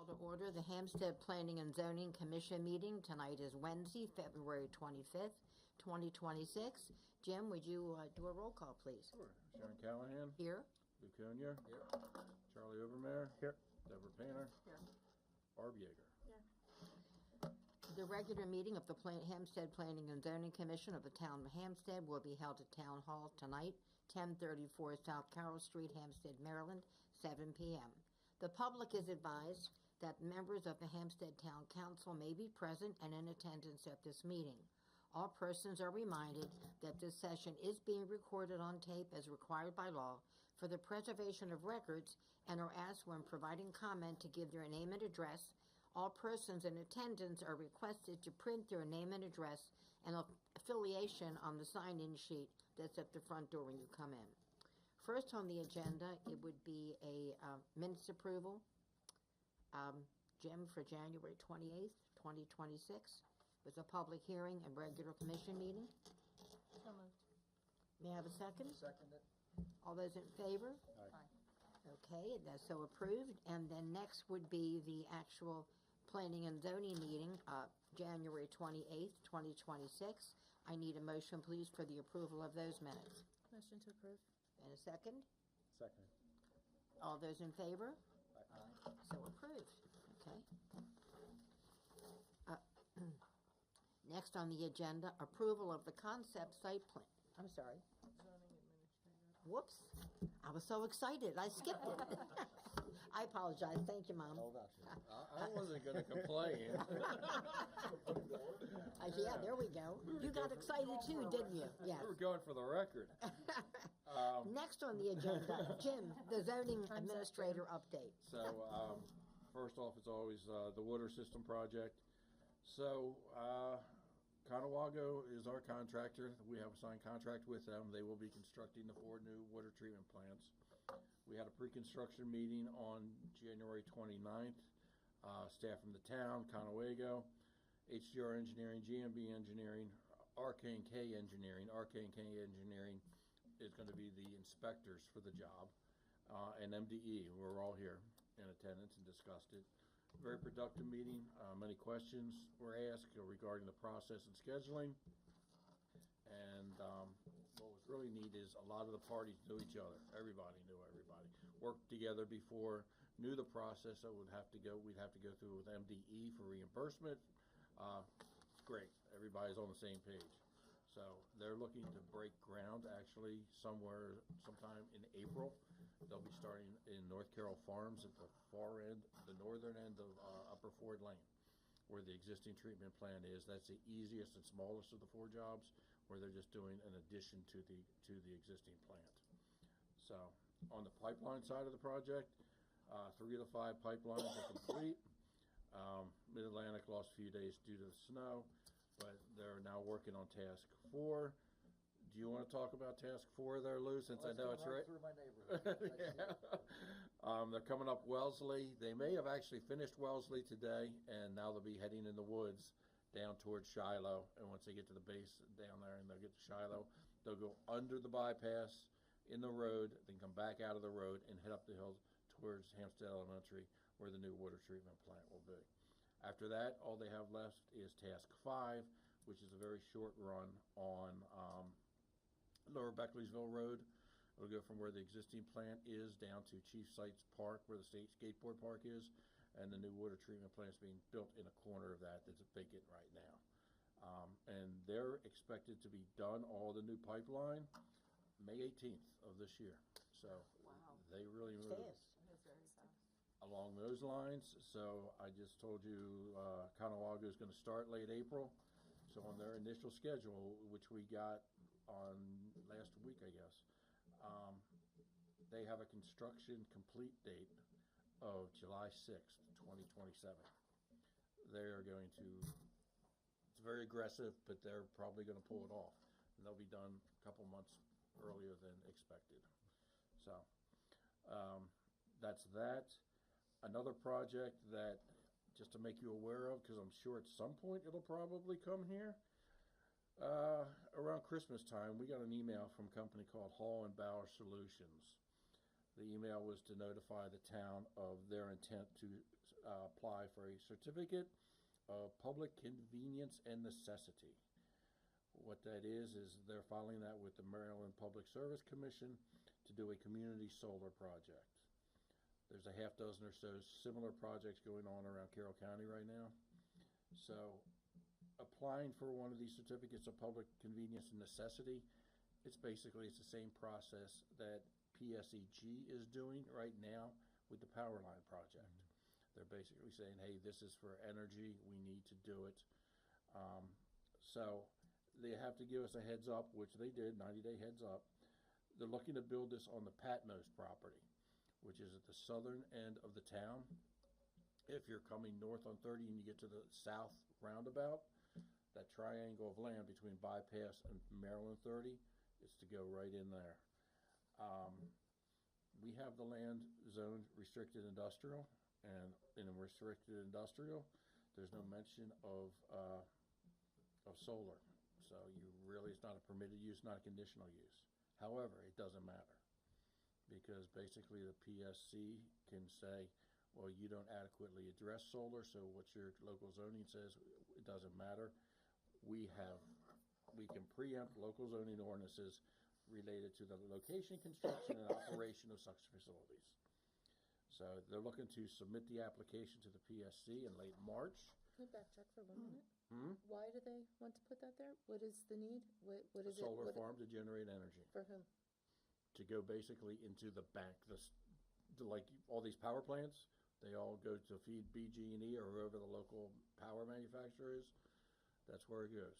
Call to order the Hampstead Planning and Zoning Commission meeting. Tonight is Wednesday, February 25th, 2026. Jim, would you do a roll call, please? Sure. Sharon Callahan. Here. Lou Cunha. Here. Charlie Overmare. Here. Deborah Painter. Here. Barb Yeager. Here. The regular meeting of the Hampstead Planning and Zoning Commission of the Town of Hampstead will be held at Town Hall tonight, 1034 South Carroll Street, Hampstead, Maryland, 7 p.m. The public is advised that members of the Hampstead Town Council may be present and in attendance at this meeting. All persons are reminded that this session is being recorded on tape as required by law for the preservation of records and are asked when providing comment to give their name and address. All persons in attendance are requested to print their name and address and affiliation on the sign-in sheet that's at the front door when you come in. First on the agenda, it would be a minutes approval. Jim, for January 28th, 2026, was a public hearing and regular commission meeting. So moved. May I have a second? Second it. All those in favor? Aye. Okay, that's so approved. And then next would be the actual planning and zoning meeting, January 28th, 2026. I need a motion, please, for the approval of those minutes. Motion to approve. And a second? Second. All those in favor? Aye. So approved. Okay. Next on the agenda, approval of the concept site plan. I'm sorry. Zoning administrator. Whoops. I was so excited. I skipped it. I apologize. Thank you, Mom. Hold on. I wasn't going to complain. Yeah, there we go. You got excited too, didn't you? We were Yes. going for the record. Next on the agenda, Jim, the zoning administrator update. So, first off, it's always the water system project. So, Conawago is our contractor. We have a signed contract with them. They will be constructing the 4 new water treatment plants. We had a pre-construction meeting on January 29th. Staff from the town, Conawago, HDR Engineering, GMB Engineering, RK&K Engineering. RK&K Engineering is going to be the inspectors for the job, and MDE. We're all here in attendance and discussed it. Very productive meeting. Many questions were asked regarding the process and scheduling. And what was really neat is a lot of the parties knew each other. Everybody knew everybody. Worked together before, knew the process that we'd have to go through with MDE for reimbursement. It's great. Everybody's on the same page. So they're looking to break ground actually sometime in April. They'll be starting in North Carroll Farms at the far end, the northern end of Upper Ford Lane, where the existing treatment plant is. That's the easiest and smallest of the 4 jobs, where they're just doing an addition to the existing plant. So on the pipeline side of the project, 3 of the 5 pipelines are complete. Mid-Atlantic lost a few days due to the snow, but they're now working on task 4. Do you want to talk about task 4 there, Lou, since I know it's right? Through my neighborhood. Yeah. They're coming up Wellesley. They may have actually finished Wellesley today, and now they'll be heading in the woods down towards Shiloh. And once they get to the base down there and they'll get to Shiloh, they'll go under the bypass in the road, then come back out of the road and head up the hill towards Hampstead Elementary, where the new water treatment plant will be. After that, all they have left is task 5, which is a very short run on Lower Beckleysville Road. It'll go from where the existing plant is down to Chief Sites Park, where the state skateboard park is, and the new water treatment plant is being built in a corner of that that's vacant right now. And they're expected to be done, all the new pipeline, May 18th of this year. So Wow. they really moved Fast. It is very fast. along those lines. So I just told you Conawago is going to start late April. So on their initial schedule, which we got on last week, I guess, they have a construction complete date of July 6th, 2027. They are going to, it's very aggressive, but they're probably going to pull it off. And they'll be done a couple months earlier than expected. So that's that. Another project that, just to make you aware of, because I'm sure at some point it'll probably come here, around Christmas time, we got an email from a company called Hall and Bauer Solutions. The email was to notify the town of their intent to apply for a certificate of public convenience and necessity. What that is they're filing that with the Maryland Public Service Commission to do a community solar project. There's a half dozen or so similar projects going on around Carroll County right now. So applying for one of these certificates of public convenience and necessity, it's the same process that PSEG is doing right now with the power line project. They're basically saying, hey, this is for energy, we need to do it. So they have to give us a heads up, which they did, 90-day heads up. They're looking to build this on the Patmos property, which is at the southern end of the town. If you're coming north on 30 and you get to the south roundabout, that triangle of land between Bypass and Maryland 30 is to go right in there. We have the land zoned restricted industrial, and in a restricted industrial, there's no mention of solar. So it's not a permitted use, not a conditional use. However, it doesn't matter, because basically the PSC can say, well, you don't adequately address solar, so what your local zoning says, it doesn't matter. We can preempt local zoning ordinances related to the location, construction, and operation of such facilities. So they're looking to submit the application to the PSC in late March. Can we backtrack for 1 minute? Why do they want to put that there? What is the need? What is it? Solar farm to generate energy. For whom? To go basically into the bank. Like all these power plants, they all go to feed BG&E or whoever the local power manufacturer is. That's where it goes.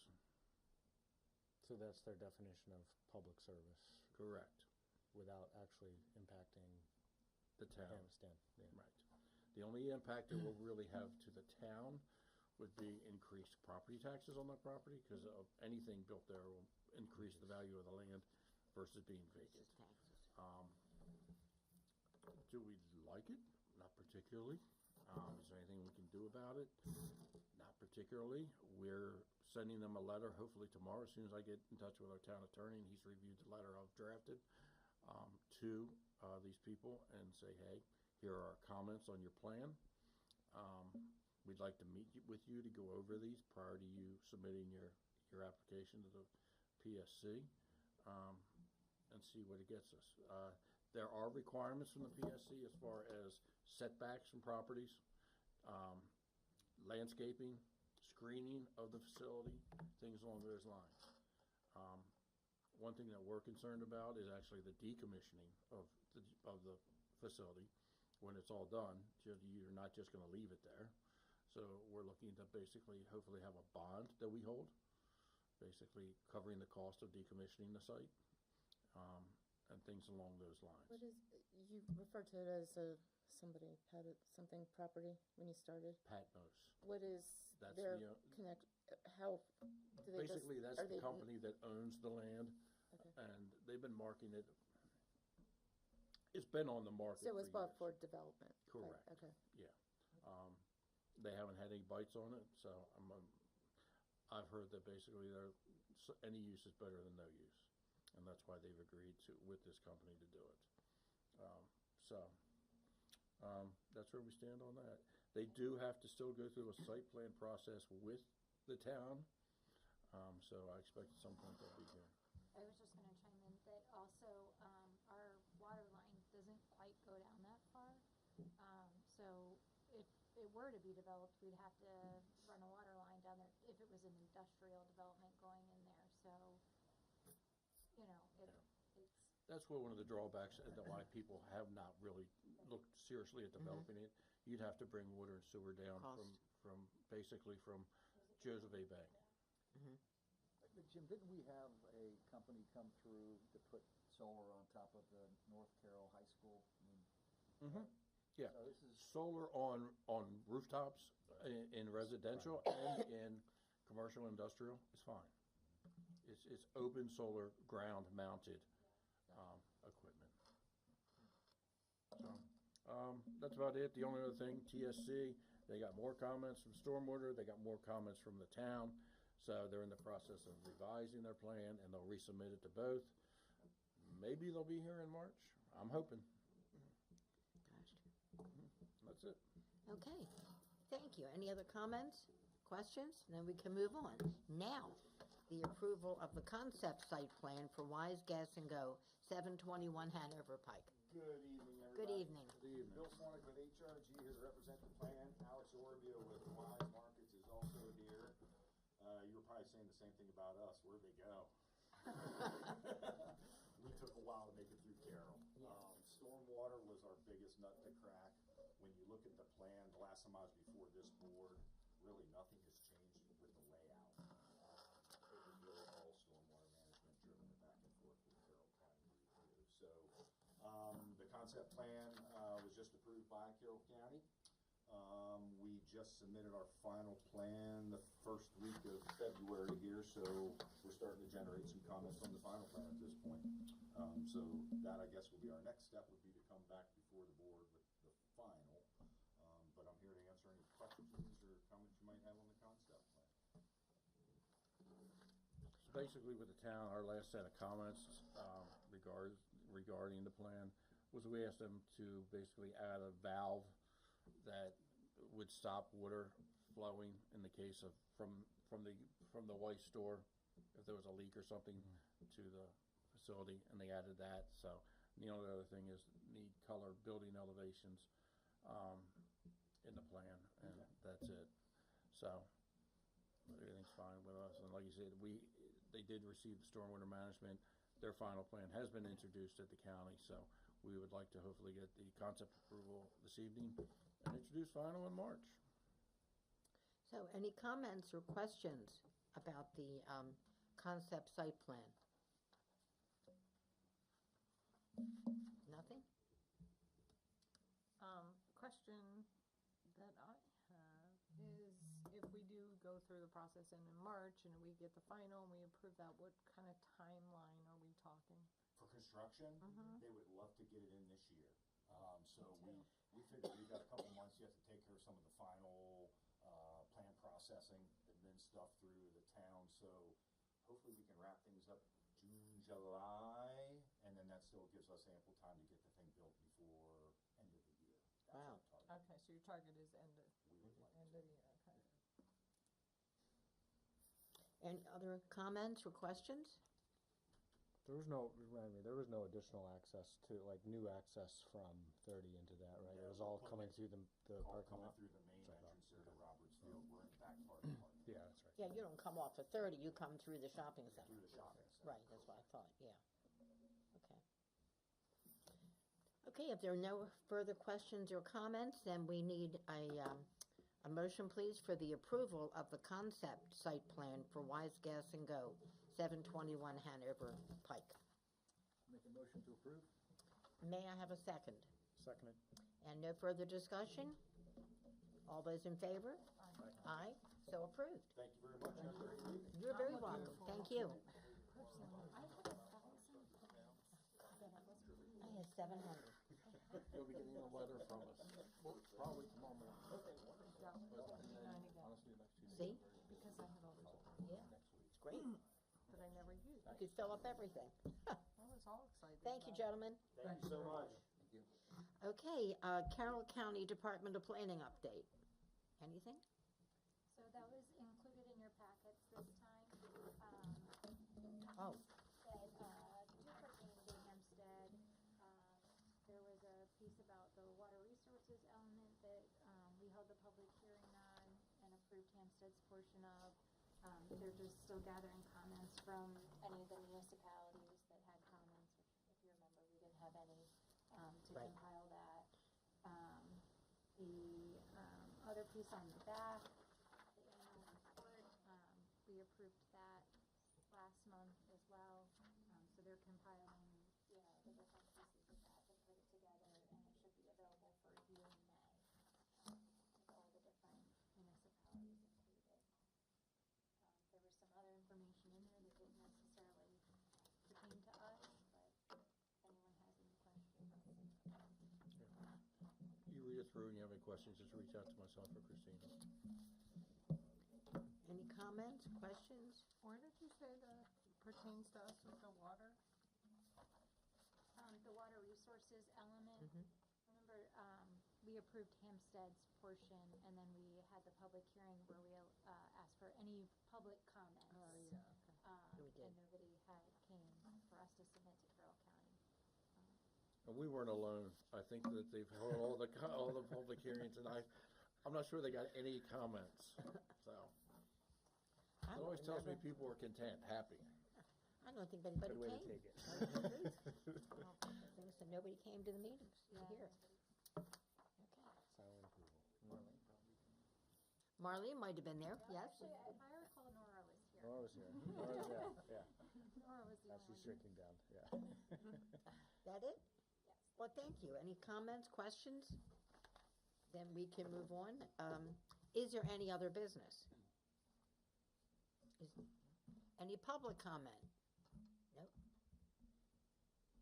So that's their definition of public service. Correct. Without actually impacting The town. Hampstead. Yeah. Right. The only impact it will really have to the town would be increased property taxes on that property, because anything built there will increase the value of the land versus being vacant. Do we like it? Not particularly. Is there anything we can do about it? Not particularly. We're sending them a letter hopefully tomorrow, as soon as I get in touch with our town attorney and he's reviewed the letter I've drafted, to these people and say, hey, here are our comments on your plan. We'd like to meet with you to go over these prior to you submitting your application to the PSC, and see what it gets us. There are requirements from the PSC as far as setbacks from properties, landscaping, screening of the facility, things along those lines. One thing that we're concerned about is actually the decommissioning of the facility. When it's all done, you're not just going to leave it there. So we're looking to basically hopefully have a bond that we hold, basically covering the cost of decommissioning the site, and things along those lines. What is, you referred to it as somebody had something property when you started. Patmos. What is That's their the, how do they basically just, that's are the they, company that owns the land, Okay. and they've been marketing it. It's been on the market So it was for bought years. for development? Right, Correct. Okay. Yeah. They haven't had any bites on it, so I've heard that basically any use is better than no use, and that's why they've agreed with this company to do it. That's where we stand on that. They do have to still go through a site plan process with the town, so I expect at some point they'll be here. I was just gonna chime in that also, our water line doesn't quite go down that far. So if it were to be developed, we'd have to run a water line down there if it was an industrial development going in there. So, it's, That's one of the drawbacks and why people have not really looked seriously at developing it. You'd have to bring water and sewer down from basically from Joseph A. Bank. Jim, didn't we have a company come through to put solar on top of the North Carroll High School? Yeah, So this is, solar on rooftops in residential and in commercial industrial is fine. It's open solar ground mounted equipment. So that's about it. The only other thing, TSC, they got more comments from stormwater. They got more comments from the town. So they're in the process of revising their plan, and they'll resubmit it to both. Maybe they'll be here in March. I'm hoping. Gotcha. That's it. Okay, thank you. Any other comments, questions? Then we can move on. Now, the approval of the concept site plan for Wise Gas and Go, 721 Hanover Pike. Good evening, everybody. Good evening. Good evening. Bill Swanick with HRG here to represent the plan. Alex Orbio with Wise Markets is also here. You were probably saying the same thing about us. Where'd they go? We took a while to make it through Carroll. Stormwater was our biggest nut to crack. When you look at the plan, the last time I was before this board, really nothing has changed with the layout. It was really all stormwater management driven back and forth with Carroll County review. So the concept plan was just approved by Carroll County. We just submitted our final plan the first week of February here, so we're starting to generate some comments on the final plan at this point. So that, I guess, will be our next step, would be to come back before the board with the final. But I'm here to answer any questions or comments you might have on the concept plan. So basically with the town, our last set of comments regarding the plan was we asked them to basically add a valve that would stop water flowing in the case of from the Weiss store if there was a leak or something to the facility, and they added that. So the only other thing is need color building elevations in the plan, and that's it. So everything's fine with us, and like you said, they did receive the stormwater management. Their final plan has been introduced at the county, so we would like to hopefully get the concept approval this evening and introduce final in March. So any comments or questions about the concept site plan? Nothing? Question that I have is, if we do go through the process and in March and we get the final and we approve that, what kind of timeline are we talking? For construction, Mhm. they would love to get it in this year. So we figured we've got a couple months yet to take care of some of the final plan processing, admin stuff through the town. So hopefully we can wrap things up June, July, and then that still gives us ample time to get the thing built before end of the year. That's Wow. our target. Okay, so your target is end of We would like the to. year, okay. Any other comments or questions? There was no, remind me, there was no additional access to, like, new access from 30 into that, right? It was No, all we're coming putting through the All parking coming lot? through the main Sorry. entrance there to Roberts Field. We're in the back part of the park. Yeah, that's right. Yeah, you don't come off at 30, you come through the shopping center. Through the shopping center. Right, that's what I thought, yeah. Okay. Okay, if there are no further questions or comments, then we need a motion, please, for the approval of the concept site plan for Wise Gas and Go, 721 Hanover Pike. Make a motion to approve? May I have a second? Seconded. And no further discussion? All those in favor? Aye, so approved. Thank you very much. Have a great evening. You're very welcome, thank you. Personally, I had 1,000 I had 700. You'll be getting a letter from us, probably tomorrow morning. That was 59 again, Honestly, next Tuesday. See? because I had all those, Yeah, it's great. that I never used. You could fill up everything. I was all excited. Thank you, about it. gentlemen. Thank you so much. Okay, Carroll County Department of Planning update. Anything? So that was included in your packets this time. Oh, That, just pertaining to Hampstead, there was a piece about the water resources element that, we held the public hearing on and approved Hampstead's portion of. They're just still gathering comments from any of the municipalities that had comments, which, if you remember, we didn't have any, to Right. compile that. The, other piece on the back, the annual report, we approved that last month as well. So they're compiling, the different pieces of that to put it together, and it should be available for review in May, with all the different municipalities included. There was some other information in there that didn't necessarily pertain to us, but if anyone has any questions. You read it through and you have any questions, just reach out to myself or Christina. any comments, questions? Where did you say that pertains to us with the water? The water resources element, Mhm. remember, we approved Hampstead's portion, and then we had the public hearing where we, asked for any public comments. Oh, yeah, okay. We did. And nobody came for us to submit to Carroll County. And we weren't alone. I think that they've held all the, all the public hearings, and I'm not sure they got any comments, so. I It always don't tells me remember- people are content, happy. I don't think anybody Good way to came. take it. So nobody came to the meetings to Yeah, hear it. Silent approval. Marlene probably can. Marlene might have been there, yes? Actually, if I recall, Nora was here. Nora was here. Nora was, yeah. Nora was the Now only she's one. shrinking down, yeah. That it? Yes. Well, thank you. Any comments, questions? Then we can move on. Is there any other business? Any public comment? Nope.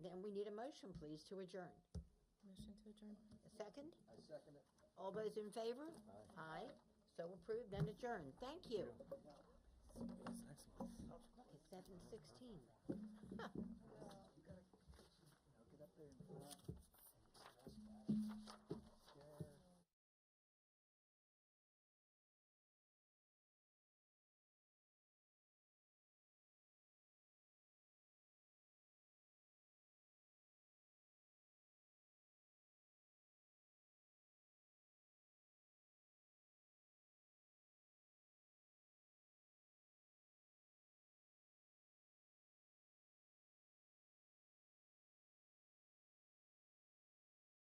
Then we need a motion, please, to adjourn. Motion to adjourn. A second? I second it. All those in favor? Aye. So approved and adjourned. Thank you. It's next month. Look, it's 7:16. You gotta, get up there and